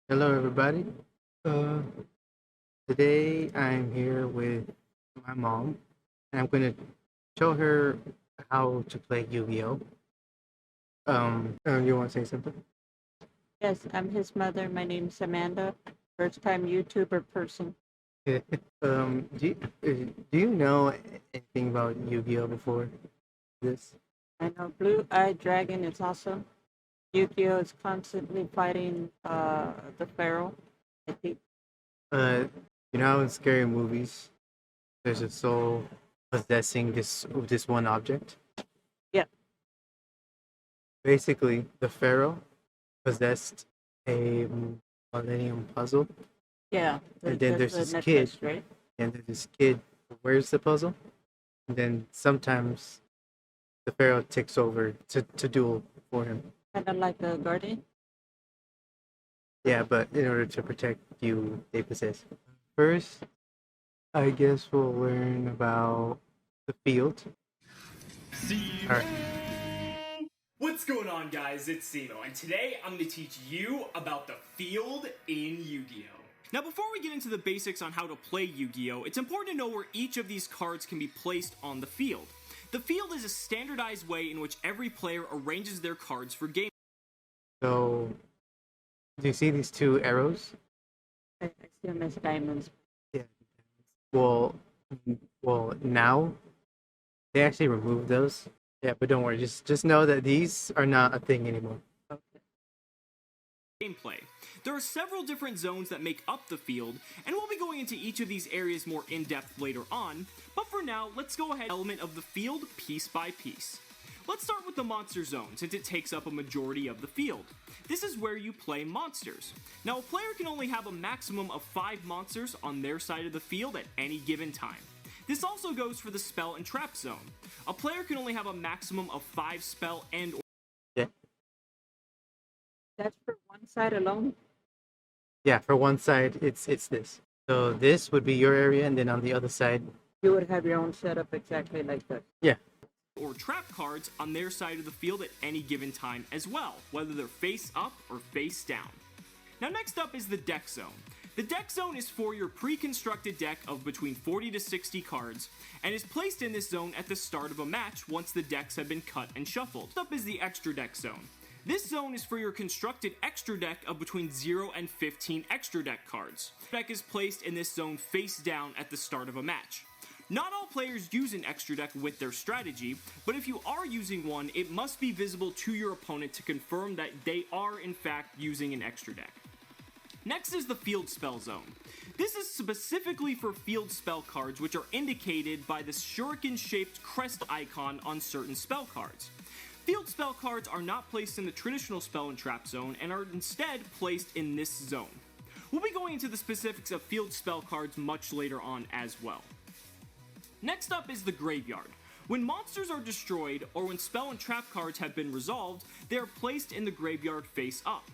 Hello, everybody. Uh, Today I'm here with my mom, and I'm going to show her how to play Yu-Gi-Oh. You want to say something? Yes, I'm his mother. My name's Amanda. First time YouTuber person. Do you know anything about Yu-Gi-Oh before this? I know Blue Eyed Dragon is awesome. Yugioh is constantly fighting the Pharaoh. I think. Uh, you know how in scary movies there's a soul possessing this one object? Yeah, Basically, the pharaoh possessed a Millennium Puzzle, yeah. and then That's there's the this kid, necklace, right? and there's this kid who wears the puzzle, and then sometimes the pharaoh takes over to duel for him. Kind of like a guardian. Yeah, but in order to protect you, they possess. First, I guess we'll learn about the field. All right. What's going on, guys? It's Simo, and today I'm going to teach you about the field in Yu-Gi-Oh! Now, before we get into the basics on how to play Yu-Gi-Oh!, it's important to know where each of these cards can be placed on the field. The field is a standardized way in which every player arranges their cards for game. So, do you see these two arrows? I see them as diamonds. Yeah. Well, well, now they actually removed those. Yeah, but don't worry. Just know that these are not a thing anymore. Okay. Gameplay. There are several different zones that make up the field, and we'll be going into each of these areas more in depth later on, but for now, let's go ahead element of the field piece by piece. Let's start with the monster zone, since it takes up a majority of the field. This is where you play monsters. Now, a player can only have a maximum of 5 monsters on their side of the field at any given time. This also goes for the spell and trap zone. A player can only have a maximum of 5 spell and Yeah. That's for one side alone. Yeah, for one side, it's this. So this would be your area, and then on the other side, You would have your own setup exactly like that. yeah. or trap cards on their side of the field at any given time as well, whether they're face up or face down. Now next up is the deck zone. The deck zone is for your pre-constructed deck of between 40 to 60 cards, and is placed in this zone at the start of a match once the decks have been cut and shuffled. Next up is the extra deck zone. This zone is for your constructed extra deck of between 0 and 15 extra deck cards. The deck is placed in this zone face down at the start of a match. Not all players use an extra deck with their strategy, but if you are using one, it must be visible to your opponent to confirm that they are in fact using an extra deck. Next is the field spell zone. This is specifically for field spell cards, which are indicated by the shuriken-shaped crest icon on certain spell cards. Field spell cards are not placed in the traditional spell and trap zone, and are instead placed in this zone. We'll be going into the specifics of field spell cards much later on as well. Next up is the graveyard. When monsters are destroyed, or when spell and trap cards have been resolved, they are placed in the graveyard face up.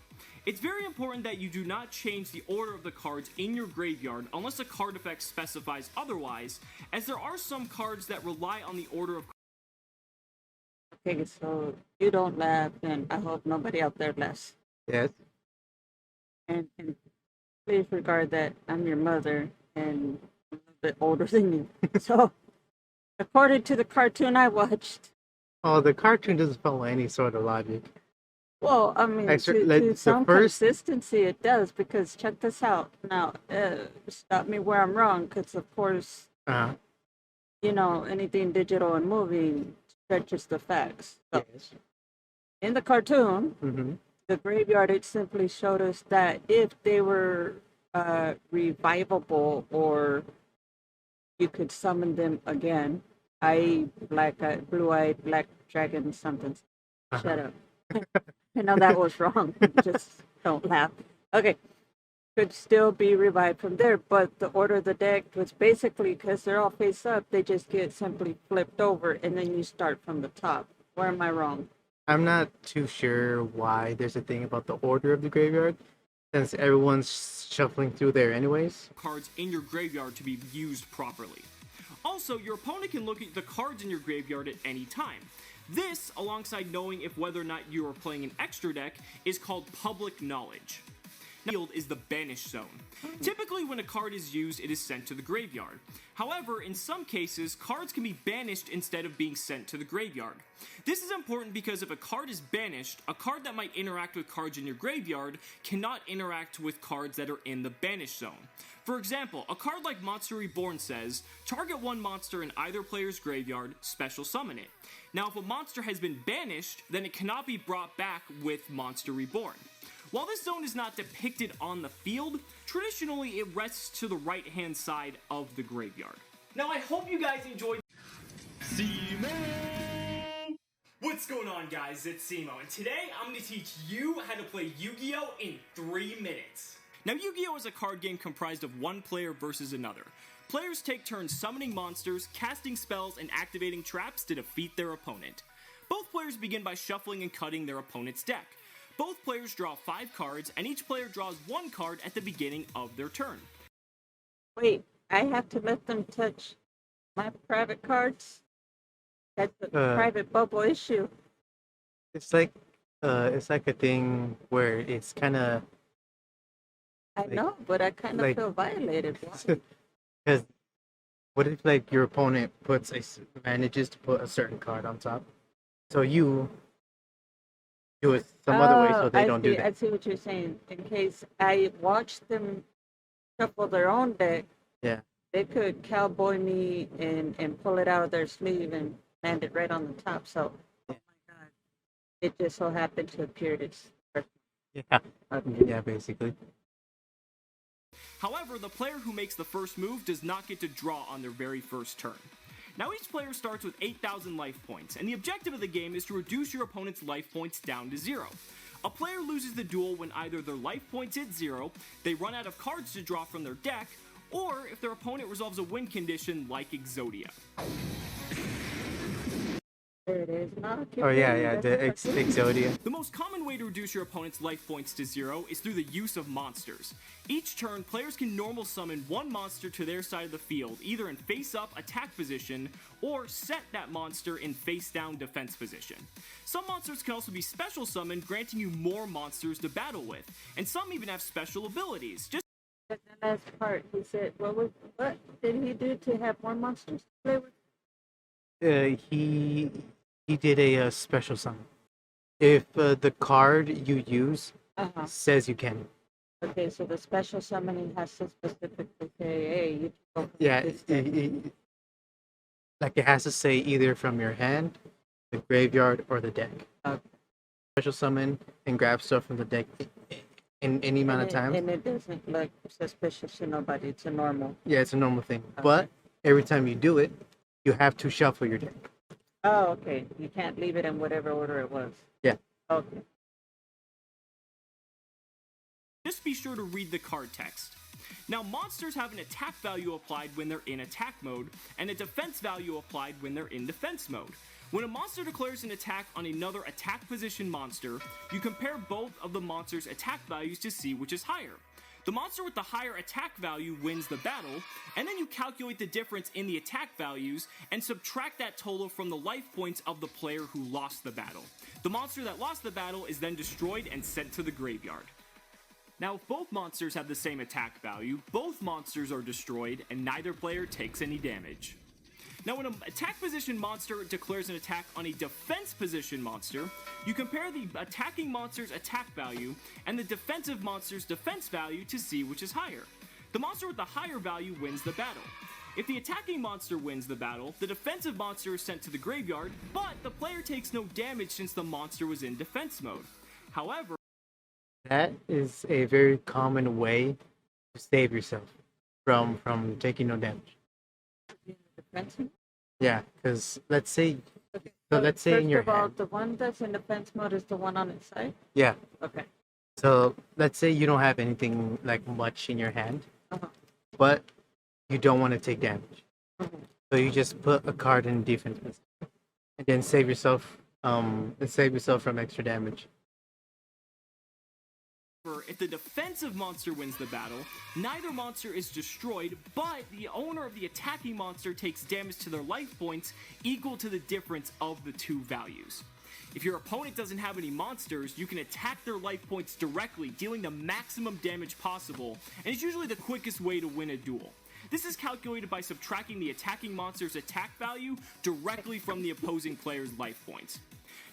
It's very important that you do not change the order of the cards in your graveyard unless a card effect specifies otherwise, as there are some cards that rely on the order of. Okay, so you don't laugh, and I hope nobody out there laughs. Yes. And please regard that I'm your mother and I'm a little bit older than you. So, according to the cartoon I watched, Oh, the cartoon doesn't follow any sort of logic. well, I mean, Actually, to like the some first, consistency, it does, because check this out. Now, stop me where I'm wrong, because of course, uh, anything digital and moving stretches the facts. So, yes. in the cartoon, Mm-hmm. the graveyard, it simply showed us that if they were revivable, or you could summon them again, i.e., blue eyed, black dragon, something. Shut Uh-huh. up. I know that was wrong. Just don't laugh. Okay. Could still be revived from there, but the order of the deck was basically, because they're all face up, they just get simply flipped over, and then you start from the top. Where am I wrong? I'm not too sure why there's a thing about the order of the graveyard, since everyone's shuffling through there anyways. Cards in your graveyard to be used properly. Also, your opponent can look at the cards in your graveyard at any time. This, alongside knowing if whether or not you are playing an extra deck, is called public knowledge. Field is the banish zone. Typically, when a card is used, it is sent to the graveyard. However, in some cases, cards can be banished instead of being sent to the graveyard. This is important because if a card is banished, a card that might interact with cards in your graveyard cannot interact with cards that are in the banish zone. For example, a card like Monster Reborn says, target one monster in either player's graveyard, special summon it. Now, if a monster has been banished, then it cannot be brought back with Monster Reborn. While this zone is not depicted on the field, traditionally it rests to the right-hand side of the graveyard. Now I hope you guys enjoyed. Simo! What's going on, guys? It's Simo, and today I'm going to teach you how to play Yu-Gi-Oh! In 3 minutes. Now, Yu-Gi-Oh! Is a card game comprised of one player versus another. Players take turns summoning monsters, casting spells, and activating traps to defeat their opponent. Both players begin by shuffling and cutting their opponent's deck. Both players draw 5 cards, and each player draws 1 card at the beginning of their turn. Wait, I have to let them touch my private cards? That's a private bubble issue. It's like a thing where it's kind of. I know, but I kind of feel violated. Because what if like your opponent manages to put a certain card on top, so you do it some other way so they don't do that. I see what you're saying. In case I watch them shuffle their own deck, Yeah. they could cowboy me and pull it out of their sleeve and land it right on the top. So, oh my god, it just so happened to appear this. Yeah. Okay. Yeah, basically. However, the player who makes the first move does not get to draw on their very first turn. Now, each player starts with 8,000 life points, and the objective of the game is to reduce your opponent's life points down to 0. A player loses the duel when either their life points hit 0, they run out of cards to draw from their deck, or if their opponent resolves a win condition like Exodia. There it is. No, Oh yeah, the Exodia. The most common way to reduce your opponent's life points to 0 is through the use of monsters. Each turn, players can normal summon one monster to their side of the field, either in face-up attack position, or set that monster in face-down defense position. Some monsters can also be special summoned, granting you more monsters to battle with, and some even have special abilities. Just the last part, he said, what did he do to have more monsters to play with? He did a special summon. If the card you use says you can. Okay, so the special summoning has to specifically say, hey, you can go. Yeah, like it has to say either from your hand, the graveyard, or the deck. Okay. Special summon and grab stuff from the deck in any amount of time. And it doesn't look suspicious to nobody. It's a normal. Yeah, it's a normal thing. Okay. But every time you do it, you have to shuffle your deck. Oh, okay. You can't leave it in whatever order it was. Yeah. Okay. Just be sure to read the card text. Now, monsters have an attack value applied when they're in attack mode, and a defense value applied when they're in defense mode. When a monster declares an attack on another attack position monster, you compare both of the monster's attack values to see which is higher. The monster with the higher attack value wins the battle, and then you calculate the difference in the attack values and subtract that total from the life points of the player who lost the battle. The monster that lost the battle is then destroyed and sent to the graveyard. Now, if both monsters have the same attack value, both monsters are destroyed and neither player takes any damage. Now, when an attack position monster declares an attack on a defense position monster, you compare the attacking monster's attack value and the defensive monster's defense value to see which is higher. The monster with the higher value wins the battle. If the attacking monster wins the battle, the defensive monster is sent to the graveyard, but the player takes no damage since the monster was in defense mode. However, that is a very common way to save yourself from taking no damage. Defensive? Yeah, because let's say Okay. let's say in your First of all, hand. the one that's in defense mode is the one on its side? Yeah. Okay. So let's say you don't have anything like much in your hand, Uh-huh. but you don't want to take damage. Mhm. So you just put a card in defense position, and then save yourself from extra damage. if the defensive monster wins the battle, neither monster is destroyed, but the owner of the attacking monster takes damage to their life points equal to the difference of the two values. If your opponent doesn't have any monsters, you can attack their life points directly, dealing the maximum damage possible, and it's usually the quickest way to win a duel. This is calculated by subtracting the attacking monster's attack value directly from the opposing player's life points.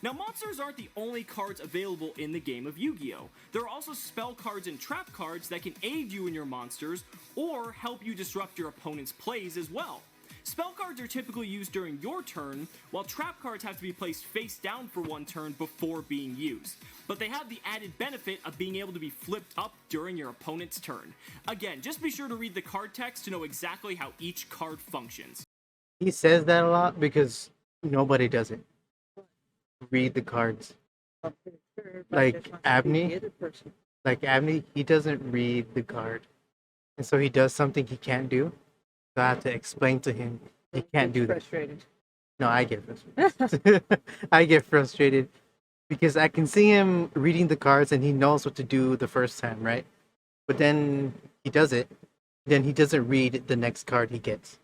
Now, monsters aren't the only cards available in the game of Yu-Gi-Oh! There are also spell cards and trap cards that can aid you in your monsters, or help you disrupt your opponent's plays as well. Spell cards are typically used during your turn, while trap cards have to be placed face down for one turn before being used. But they have the added benefit of being able to be flipped up during your opponent's turn. Again, just be sure to read the card text to know exactly how each card functions. He says that a lot because nobody does it. Read the cards. I'm pretty sure, but Like I just want to be Abney? the other person. Like Abney, he doesn't read the card. And so he does something he can't do. So I have to explain to him he can't do that. Frustrated. No, I get frustrated. I get frustrated because I can see him reading the cards and he knows what to do the first time, right? But then he does it. Then he doesn't read the next card he gets.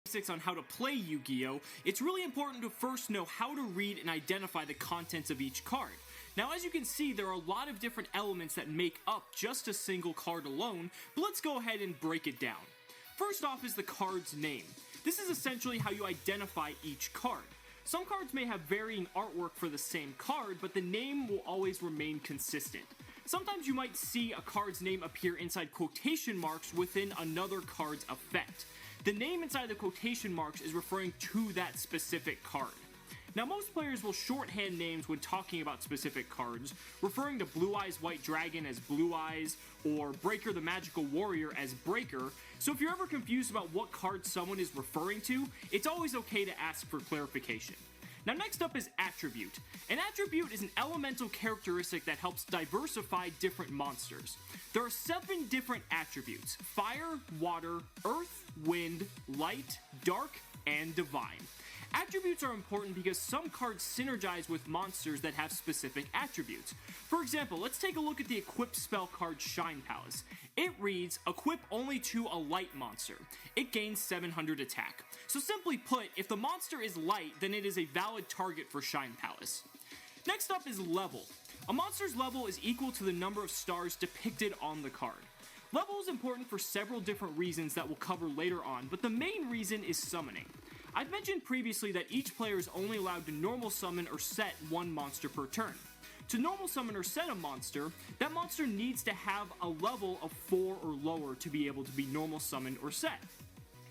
Basics on how to play Yu-Gi-Oh! It's really important to first know how to read and identify the contents of each card. Now, as you can see, there are a lot of different elements that make up just a single card alone, but let's go ahead and break it down. First off is the card's name. This is essentially how you identify each card. Some cards may have varying artwork for the same card, but the name will always remain consistent. Sometimes you might see a card's name appear inside quotation marks within another card's effect. The name inside the quotation marks is referring to that specific card. Now, most players will shorthand names when talking about specific cards, referring to Blue Eyes White Dragon as Blue Eyes, or Breaker the Magical Warrior as Breaker, so if you're ever confused about what card someone is referring to, it's always okay to ask for clarification. Now, next up is Attribute. An attribute is an elemental characteristic that helps diversify different monsters. There are 7 different attributes: Fire, Water, Earth, Wind, Light, Dark, and Divine. Attributes are important because some cards synergize with monsters that have specific attributes. For example, let's take a look at the equipped spell card Shine Palace. It reads, equip only to a light monster. It gains 700 attack. So simply put, if the monster is light, then it is a valid target for Shine Palace. Next up is Level. A monster's level is equal to the number of stars depicted on the card. Level is important for several different reasons that we'll cover later on, but the main reason is summoning. I've mentioned previously that each player is only allowed to normal summon or set one monster per turn. To normal summon or set a monster, that monster needs to have a level of 4 or lower to be able to be normal summoned or set.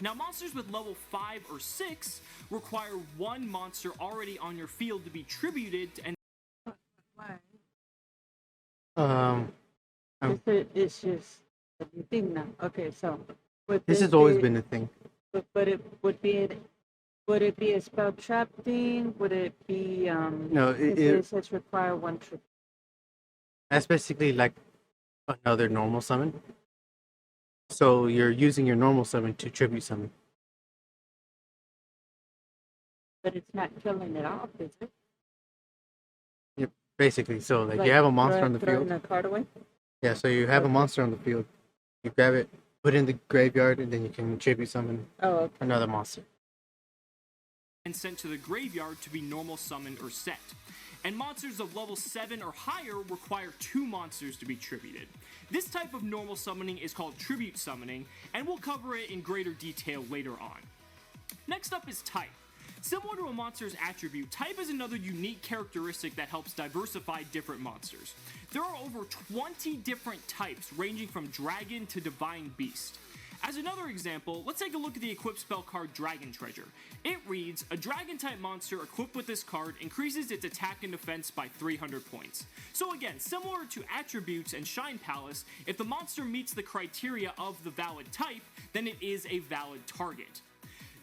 Now, monsters with level 5 or 6 require one monster already on your field to be tributed and Why? Um, It's just a new thing now. Okay, so this has always been a thing. But it would be would it be a spell trap thing? Would it be No, it says require one trip? that's basically like another normal summon. So you're using your normal summon to tribute summon. But it's not killing it off, is it? Yep, basically. So like you have a monster on the throwing field. the card away? Yeah, so you have a monster on the field. You grab it, put it in the graveyard, and then you can tribute summon Oh, okay. another monster. sent to the graveyard to be normal summoned or set. And monsters of level 7 or higher require 2 monsters to be tributed. This type of normal summoning is called tribute summoning, and we'll cover it in greater detail later on. Next up is type. Similar to a monster's attribute, type is another unique characteristic that helps diversify different monsters. There are over 20 different types, ranging from dragon to divine beast. As another example, let's take a look at the equipped spell card Dragon Treasure. It reads, a dragon-type monster equipped with this card increases its attack and defense by 300 points. So again, similar to attributes and Shine Palace, if the monster meets the criteria of the valid type, then it is a valid target.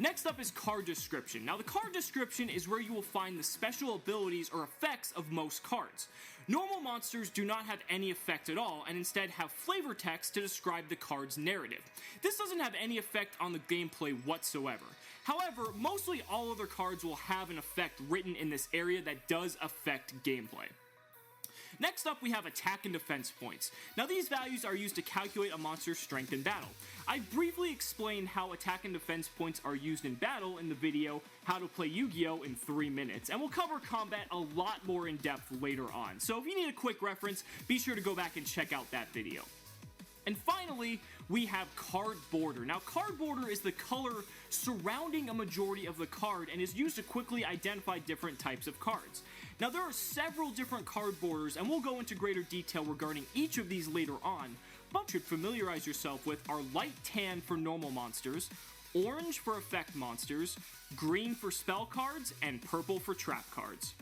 Next up is card description. Now the card description is where you will find the special abilities or effects of most cards. Normal monsters do not have any effect at all, and instead have flavor text to describe the card's narrative. This doesn't have any effect on the gameplay whatsoever. However, mostly all other cards will have an effect written in this area that does affect gameplay. Next up, we have attack and defense points. Now, these values are used to calculate a monster's strength in battle. I briefly explained how attack and defense points are used in battle in the video How to Play Yu-Gi-Oh! In 3 minutes, and we'll cover combat a lot more in depth later on. So if you need a quick reference, be sure to go back and check out that video. And finally, we have card border. Now, card border is the color surrounding a majority of the card and is used to quickly identify different types of cards. Now, there are several different card borders, and we'll go into greater detail regarding each of these later on, but you should familiarize yourself with are light tan for normal monsters, orange for effect monsters, green for spell cards, and purple for trap cards.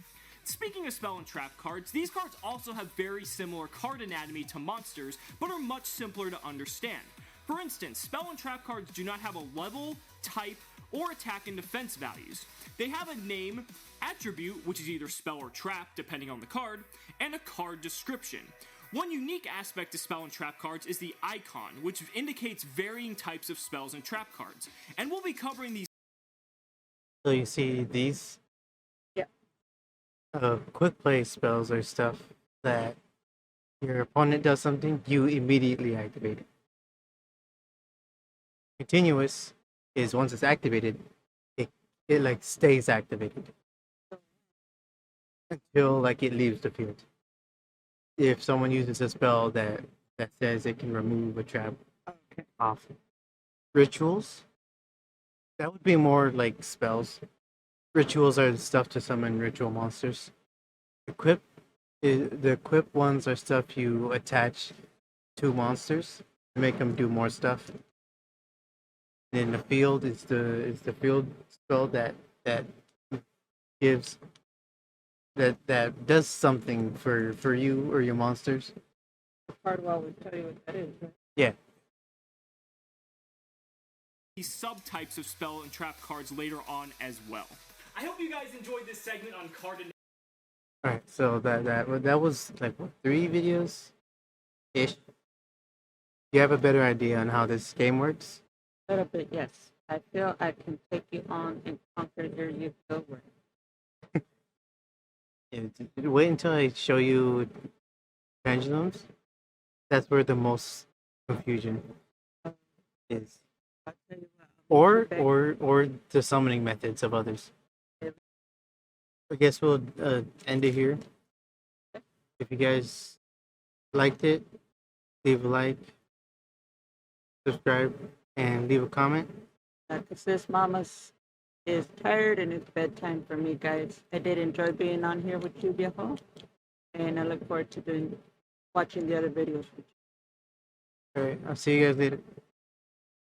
Speaking of spell and trap cards, these cards also have very similar card anatomy to monsters, but are much simpler to understand. For instance, spell and trap cards do not have a level, type, or attack and defense values. They have a name, attribute, which is either spell or trap, depending on the card, and a card description. One unique aspect to spell and trap cards is the icon, which indicates varying types of spells and trap cards. And we'll be covering these. So you see these Yeah. quick play spells are stuff that your opponent does something, you immediately activate it. Continuous is once it's activated, it like stays activated until like it leaves the field. If someone uses a spell that says it can remove a trap off. Rituals, that would be more like spells. Rituals are stuff to summon ritual monsters. The equip ones are stuff you attach to monsters to make them do more stuff. And in the field is the field spell that gives that does something for you or your monsters. Hardwell would tell you what that is, right? Yeah. These subtypes of spell and trap cards later on as well. I hope you guys enjoyed this segment on card and Alright, so that was like what, 3 videos ish. You have a better idea on how this game works? A little bit, yes. I feel I can take you on and conquer your yugioh world. Wait until I show you pendulums. That's where the most confusion is. I'll tell you what, Or the summoning methods of others. I guess we'll end it here. If you guys liked it, leave a like, subscribe, and leave a comment. because this mama's is tired and it's bedtime for me, guys. I did enjoy being on here with you, yugioh, and I look forward to watching the other videos with you. Alright, I'll see you guys later.